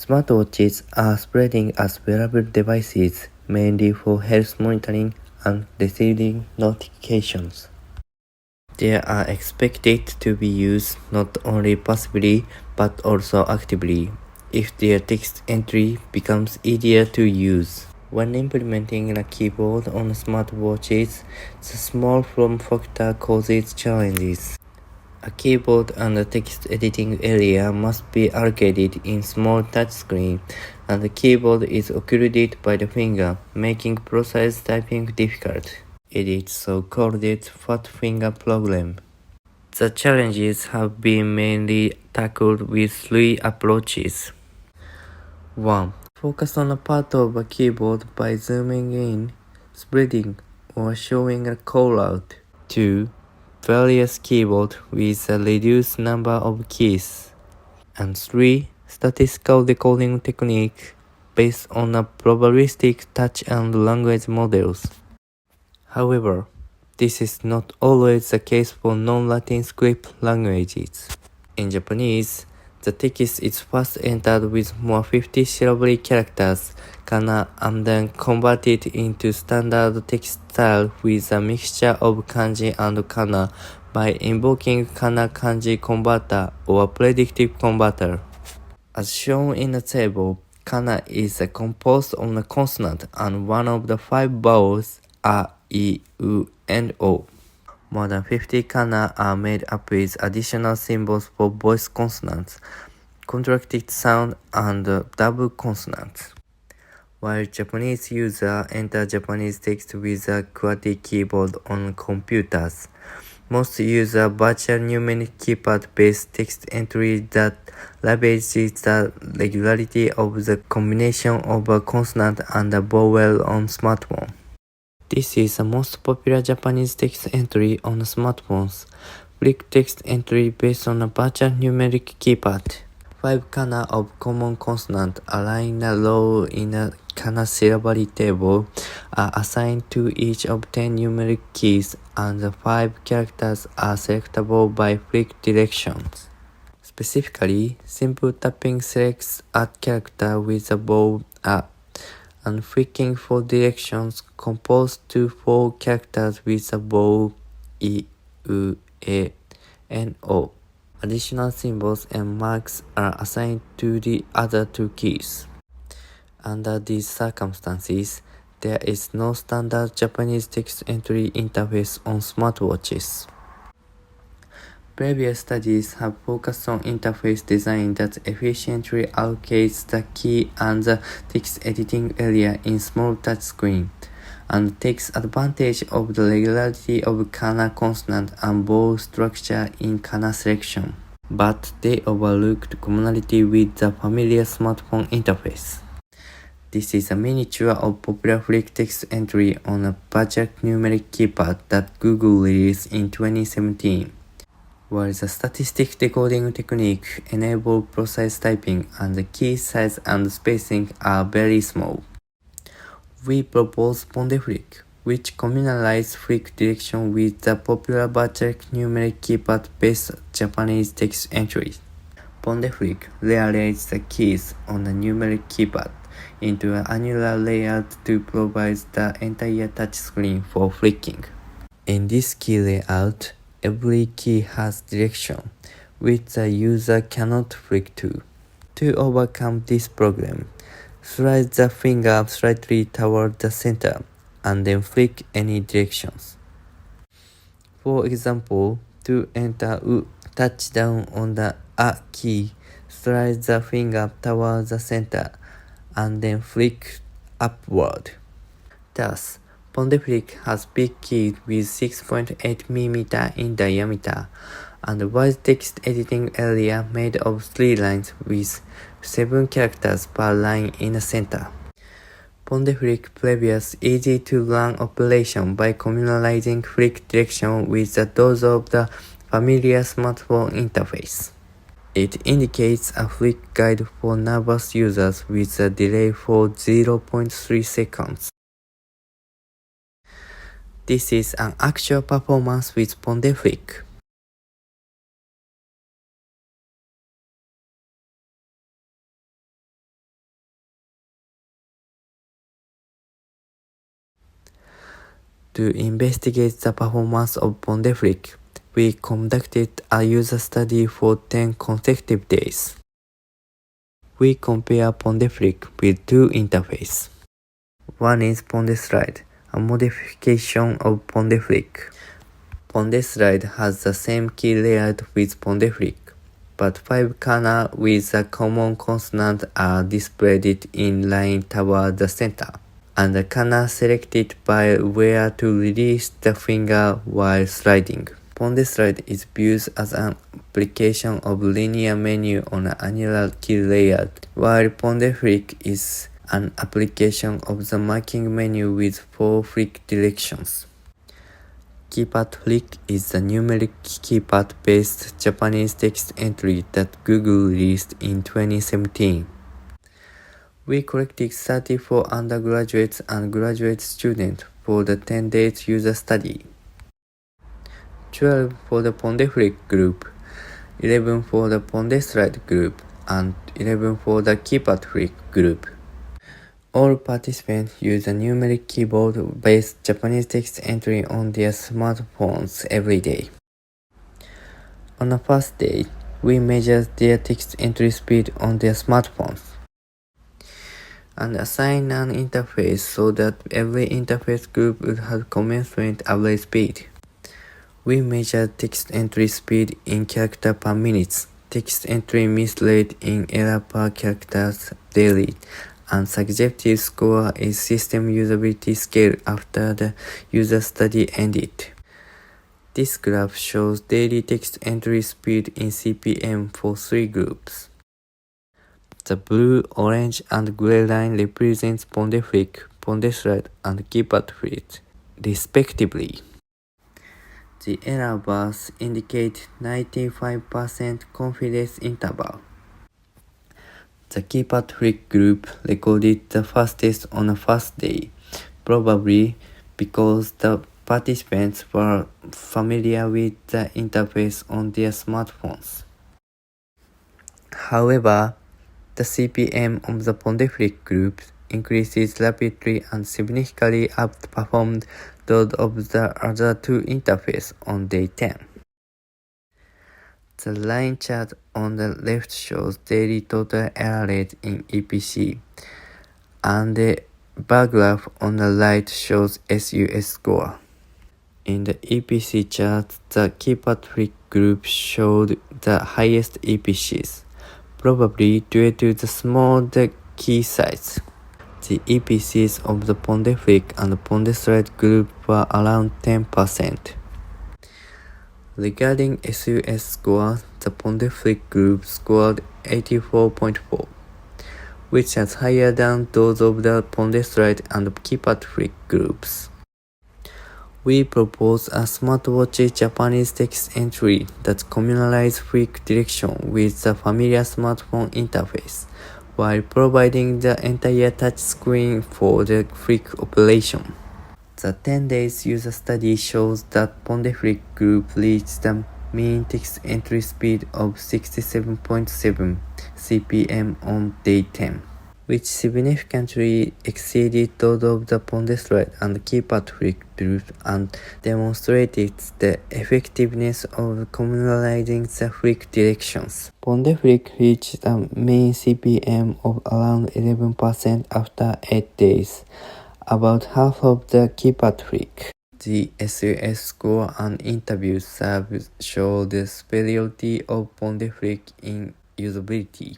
Smartwatches are spreading as wearable devices, mainly for health monitoring and receiving notifications. They are expected to be used not only passively but also actively, if their text entry becomes easier to use. When implementing a keyboard on smartwatches, the small form factor causes challenges. A keyboard and a text editing area must be allocated in small touchscreen, and the keyboard is occluded by the finger, making precise typing difficult. It is so-called fat finger problem. The challenges have been mainly tackled with three approaches. 1. Focus on a part of a keyboard by zooming in, spreading, or showing a callout. 2. Various keyboard with a reduced number of keys. And 3. Statistical decoding technique based on a probabilistic touch and language models. However, this is not always the case for non-Latin script languages. In Japanese, the text is first entered with more 50-syllable characters, kana, and then converted into standard text style with a mixture of kanji and kana by invoking kana-kanji converter or predictive converter. As shown in the table, kana is composed of a consonant and one of the 5 vowels a, I, U, and O. More than 50 kana are made up with additional symbols for voice consonants, contracted sound, and double consonants. While Japanese users enter Japanese text with a QWERTY keyboard on computers, most use a virtual numeric-keypad-based text entry that leverages the regularity of the combination of a consonant and a vowel on smartphone. This is the most popular Japanese text entry on smartphones. Flick text entry based on a virtual numeric keypad. 5 kana of common consonant aligned low in a kana syllable table are assigned to each of 10 numeric keys, and the 5 characters are selectable by flick directions. Specifically, simple tapping selects a character with a vowel a, and flicking for directions compose to 4 characters with a vowel I, U, E, and O. Additional symbols and marks are assigned to the other 2 keys. Under these circumstances, there is no standard Japanese text entry interface on smartwatches. Previous studies have focused on interface design that efficiently allocates the key and the text editing area in small touchscreen, and takes advantage of the regularity of kana consonant and vowel structure in kana selection. But they overlooked commonality with the familiar smartphone interface. This is a miniature of popular flick text entry on a virtual numeric keypad that Google released in 2017. While the statistic decoding technique enables precise typing and the key size and spacing are very small, we propose PonDeFlick, which communalizes flick direction with the popular virtual numeric keypad-based Japanese text entry. PonDeFlick rearranges the keys on the numeric keypad into an annular layout to provide the entire touchscreen for flicking. In this key layout, every key has direction, which the user cannot flick to. To overcome this problem, slide the finger slightly toward the center, and then flick any directions. For example, to enter U, touch down on the A key, slide the finger toward the center, and then flick upward. Thus, PonDeFlick has big keys with 6.8 mm in diameter, and a wide text editing area made of 3 lines with 7 characters per line in the center. PonDeFlick previous easy-to-learn operation by communalizing flick direction with the those of the familiar smartphone interface. It indicates a flick guide for nervous users with a delay for 0.3 seconds. This is an actual performance with PonDeFlick. To investigate the performance of PonDeFlick, we conducted a user study for 10 consecutive days. We compare PonDeFlick with two interfaces. One is PonDeSlide, a modification of PonDeFlick. PonDeSlide has the same key layout with PonDeFlick, but 5 kana with a common consonant are displayed in line toward the center, and the kana selected by where to release the finger while sliding. PonDeSlide is viewed as an application of linear menu on an annular key layout, while PonDeFlick is an application of the marking menu with 4 flick directions. PonDeFlick is the numeric keypad-based Japanese text entry that Google released in 2017. We collected 34 undergraduates and graduate students for the 10 days user study. 12 for the PonDeFlick group, 11 for the PonDeSlide group, and 11 for the PonDeFlick group. All participants use a numeric keyboard-based Japanese text entry on their smartphones every day. On the first day, we measured their text entry speed on their smartphones and assigned an interface so that every interface group would have commensurate average speed. We measured text entry speed in character per minute, text entry miss rate in error per characters daily, and subjective score is system usability scale after the user study ended. This graph shows daily text entry speed in CPM for 3 groups. The blue, orange, and gray line represents PonDeFlick, PonDeSlide, and PonDeFlick, respectively. The error bars indicate 95% confidence interval. The PonDeFlick group recorded the fastest on the first day, probably because the participants were familiar with the interface on their smartphones. However, the CPM of the PonDeFlick group increases rapidly and significantly outperformed those of the other two interfaces on day 10. The line chart on the left shows daily total error rate in EPC, and the bar graph on the right shows SUS score. In the EPC chart, the PonDeFlick group showed the highest EPCs, probably due to the smaller key size. The EPCs of the PonDeFlick and PonDeSlide group were around 10%. Regarding SUS score, the PonDeFlick group scored 84.4, which is higher than those of the PonDeSlide and PonDeFlick groups. We propose a smartwatch Japanese text entry that communalizes flick direction with the familiar smartphone interface, while providing the entire touchscreen for the flick operation. The 10 days user study shows that PonDeFlick group reached the mean text entry speed of 67.7 CPM on day 10, which significantly exceeded those of the PonDeSlide and PonDeFlick groups and demonstrated the effectiveness of commonalizing the flick directions. PonDeFlick reached a mean CPM of around 11% after 8 days, about half of the PonDeFlick. The SUS score and interview surveys show the superiority of PonDeFlick in usability.